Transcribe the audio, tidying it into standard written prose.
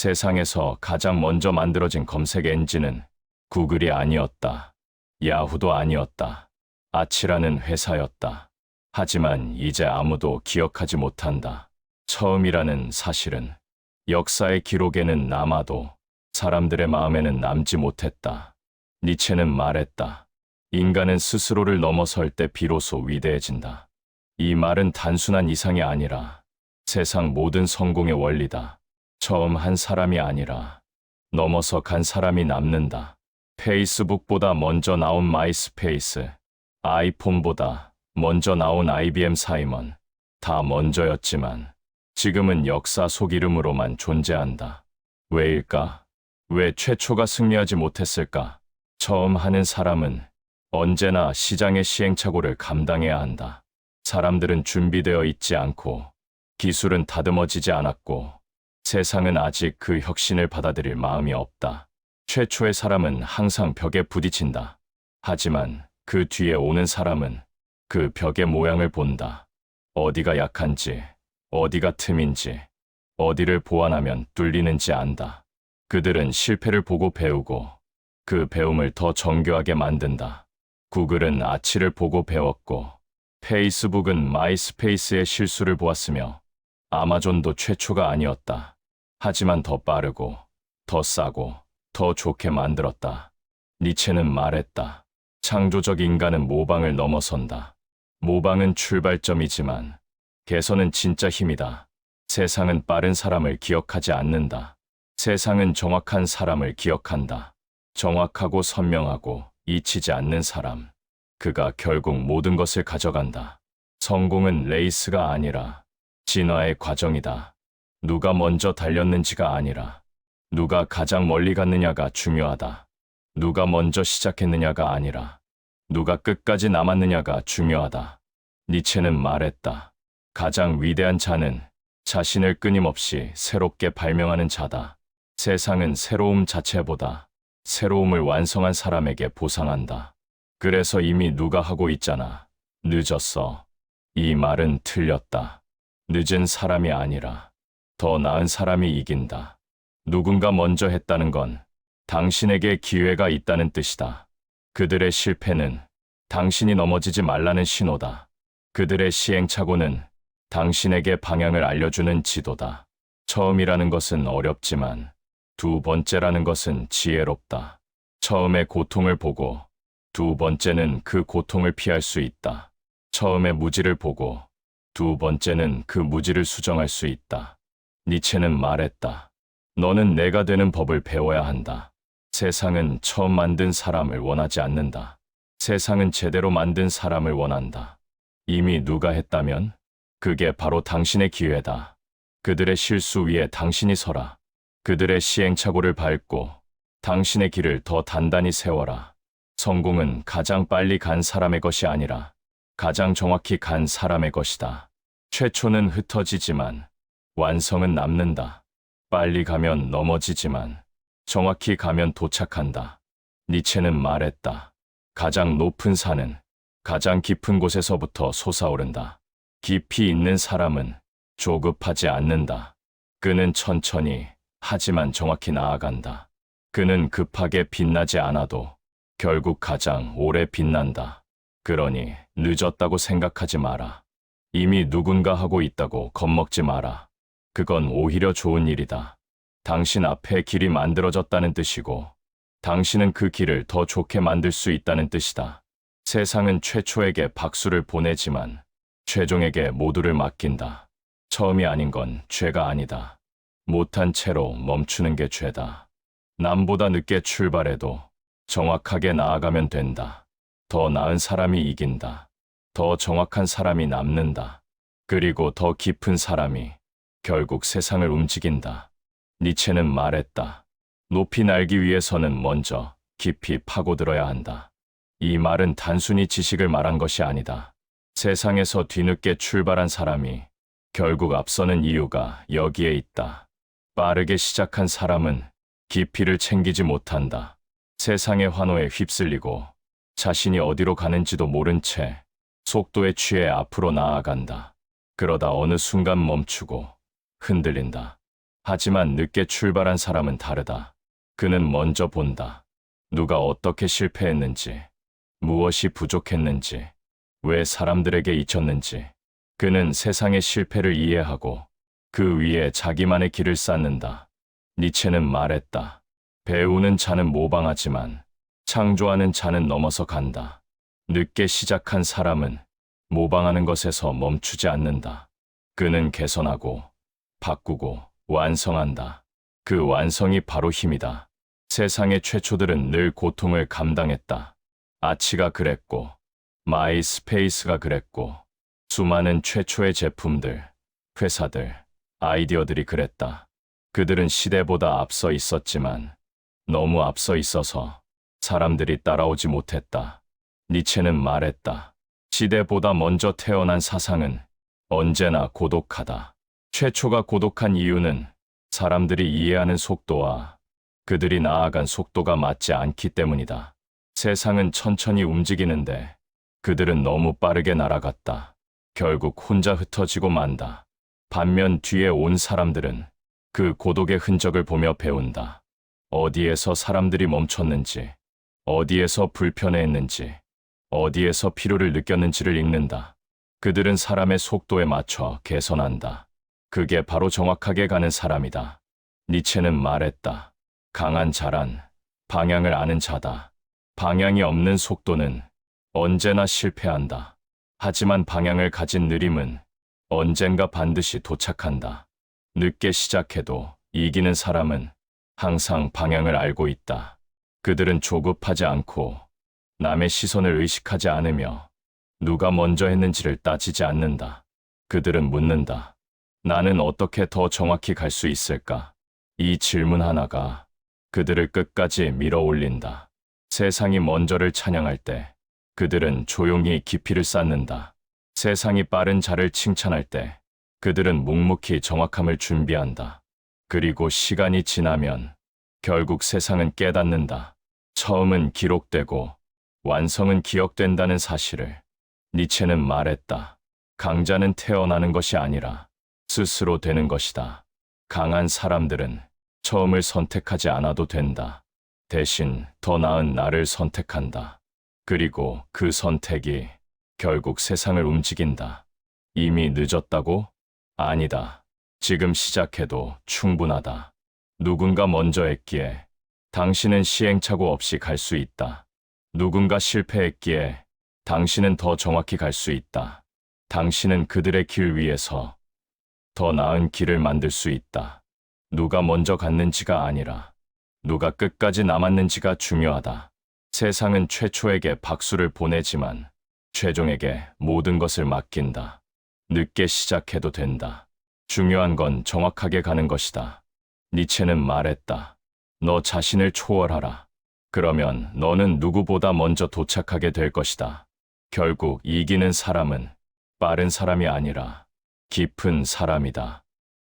세상에서 가장 먼저 만들어진 검색 엔진은 구글이 아니었다. 야후도 아니었다. 아치라는 회사였다. 하지만 이제 아무도 기억하지 못한다. 처음이라는 사실은 역사의 기록에는 남아도 사람들의 마음에는 남지 못했다. 니체는 말했다. 인간은 스스로를 넘어설 때 비로소 위대해진다. 이 말은 단순한 이상이 아니라 세상 모든 성공의 원리다. 처음 한 사람이 아니라 넘어서 간 사람이 남는다. 페이스북보다 먼저 나온 마이스페이스, 아이폰보다 먼저 나온 IBM 사이먼, 다 먼저였지만 지금은 역사 속 이름으로만 존재한다. 왜일까? 왜 최초가 승리하지 못했을까? 처음 하는 사람은 언제나 시장의 시행착오를 감당해야 한다. 사람들은 준비되어 있지 않고 기술은 다듬어지지 않았고 세상은 아직 그 혁신을 받아들일 마음이 없다. 최초의 사람은 항상 벽에 부딪힌다. 하지만 그 뒤에 오는 사람은 그 벽의 모양을 본다. 어디가 약한지, 어디가 틈인지, 어디를 보완하면 뚫리는지 안다. 그들은 실패를 보고 배우고 그 배움을 더 정교하게 만든다. 구글은 아치를 보고 배웠고 페이스북은 마이스페이스의 실수를 보았으며 아마존도 최초가 아니었다. 하지만 더 빠르고 더 싸고 더 좋게 만들었다. 니체는 말했다. 창조적 인간은 모방을 넘어선다. 모방은 출발점이지만 개선은 진짜 힘이다. 세상은 빠른 사람을 기억하지 않는다. 세상은 정확한 사람을 기억한다. 정확하고 선명하고 잊히지 않는 사람. 그가 결국 모든 것을 가져간다. 성공은 레이스가 아니라 진화의 과정이다. 누가 먼저 달렸는지가 아니라 누가 가장 멀리 갔느냐가 중요하다. 누가 먼저 시작했느냐가 아니라 누가 끝까지 남았느냐가 중요하다. 니체는 말했다. 가장 위대한 자는 자신을 끊임없이 새롭게 발명하는 자다. 세상은 새로움 자체보다 새로움을 완성한 사람에게 보상한다. 그래서 이미 누가 하고 있잖아. 늦었어. 이 말은 틀렸다. 늦은 사람이 아니라 더 나은 사람이 이긴다. 누군가 먼저 했다는 건 당신에게 기회가 있다는 뜻이다. 그들의 실패는 당신이 넘어지지 말라는 신호다. 그들의 시행착오는 당신에게 방향을 알려주는 지도다. 처음이라는 것은 어렵지만 두 번째라는 것은 지혜롭다. 처음의 고통을 보고 두 번째는 그 고통을 피할 수 있다. 처음의 무지를 보고 두 번째는 그 무지를 수정할 수 있다. 니체는 말했다. 너는 내가 되는 법을 배워야 한다. 세상은 처음 만든 사람을 원하지 않는다. 세상은 제대로 만든 사람을 원한다. 이미 누가 했다면 그게 바로 당신의 기회다. 그들의 실수 위에 당신이 서라. 그들의 시행착오를 밟고 당신의 길을 더 단단히 세워라. 성공은 가장 빨리 간 사람의 것이 아니라 가장 정확히 간 사람의 것이다. 최초는 흩어지지만 완성은 남는다. 빨리 가면 넘어지지만 정확히 가면 도착한다. 니체는 말했다. 가장 높은 산은 가장 깊은 곳에서부터 솟아오른다. 깊이 있는 사람은 조급하지 않는다. 그는 천천히 하지만 정확히 나아간다. 그는 급하게 빛나지 않아도 결국 가장 오래 빛난다. 그러니 늦었다고 생각하지 마라. 이미 누군가 하고 있다고 겁먹지 마라. 그건 오히려 좋은 일이다. 당신 앞에 길이 만들어졌다는 뜻이고 당신은 그 길을 더 좋게 만들 수 있다는 뜻이다. 세상은 최초에게 박수를 보내지만 최종에게 모두를 맡긴다. 처음이 아닌 건 죄가 아니다. 못한 채로 멈추는 게 죄다. 남보다 늦게 출발해도 정확하게 나아가면 된다. 더 나은 사람이 이긴다. 더 정확한 사람이 남는다. 그리고 더 깊은 사람이 결국 세상을 움직인다. 니체는 말했다. 높이 날기 위해서는 먼저 깊이 파고들어야 한다. 이 말은 단순히 지식을 말한 것이 아니다. 세상에서 뒤늦게 출발한 사람이 결국 앞서는 이유가 여기에 있다. 빠르게 시작한 사람은 깊이를 챙기지 못한다. 세상의 환호에 휩쓸리고 자신이 어디로 가는지도 모른 채 속도에 취해 앞으로 나아간다. 그러다 어느 순간 멈추고 흔들린다. 하지만 늦게 출발한 사람은 다르다. 그는 먼저 본다. 누가 어떻게 실패했는지, 무엇이 부족했는지, 왜 사람들에게 잊혔는지. 그는 세상의 실패를 이해하고 그 위에 자기만의 길을 쌓는다. 니체는 말했다. 배우는 자는 모방하지만 창조하는 자는 넘어서 간다. 늦게 시작한 사람은 모방하는 것에서 멈추지 않는다. 그는 개선하고 바꾸고 완성한다. 그 완성이 바로 힘이다. 세상의 최초들은 늘 고통을 감당했다. 아치가 그랬고, 마이스페이스가 그랬고, 수많은 최초의 제품들, 회사들, 아이디어들이 그랬다. 그들은 시대보다 앞서 있었지만 너무 앞서 있어서 사람들이 따라오지 못했다. 니체는 말했다. 시대보다 먼저 태어난 사상은 언제나 고독하다. 최초가 고독한 이유는 사람들이 이해하는 속도와 그들이 나아간 속도가 맞지 않기 때문이다. 세상은 천천히 움직이는데 그들은 너무 빠르게 날아갔다. 결국 혼자 흩어지고 만다. 반면 뒤에 온 사람들은 그 고독의 흔적을 보며 배운다. 어디에서 사람들이 멈췄는지, 어디에서 불편해했는지, 어디에서 피로를 느꼈는지를 읽는다. 그들은 사람의 속도에 맞춰 개선한다. 그게 바로 정확하게 가는 사람이다. 니체는 말했다. 강한 자란 방향을 아는 자다. 방향이 없는 속도는 언제나 실패한다. 하지만 방향을 가진 느림은 언젠가 반드시 도착한다. 늦게 시작해도 이기는 사람은 항상 방향을 알고 있다. 그들은 조급하지 않고 남의 시선을 의식하지 않으며 누가 먼저 했는지를 따지지 않는다. 그들은 묻는다. 나는 어떻게 더 정확히 갈 수 있을까? 이 질문 하나가 그들을 끝까지 밀어 올린다. 세상이 먼저를 찬양할 때 그들은 조용히 깊이를 쌓는다. 세상이 빠른 자를 칭찬할 때 그들은 묵묵히 정확함을 준비한다. 그리고 시간이 지나면 결국 세상은 깨닫는다. 처음은 기록되고 완성은 기억된다는 사실을. 니체는 말했다. 강자는 태어나는 것이 아니라 스스로 되는 것이다. 강한 사람들은 처음을 선택하지 않아도 된다. 대신 더 나은 나를 선택한다. 그리고 그 선택이 결국 세상을 움직인다. 이미 늦었다고? 아니다. 지금 시작해도 충분하다. 누군가 먼저 했기에 당신은 시행착오 없이 갈 수 있다. 누군가 실패했기에 당신은 더 정확히 갈 수 있다. 당신은 그들의 길 위에서 더 나은 길을 만들 수 있다. 누가 먼저 갔는지가 아니라 누가 끝까지 남았는지가 중요하다. 세상은 최초에게 박수를 보내지만 최종에게 모든 것을 맡긴다. 늦게 시작해도 된다. 중요한 건 정확하게 가는 것이다. 니체는 말했다. 너 자신을 초월하라. 그러면 너는 누구보다 먼저 도착하게 될 것이다. 결국 이기는 사람은 빠른 사람이 아니라 깊은 사람이다.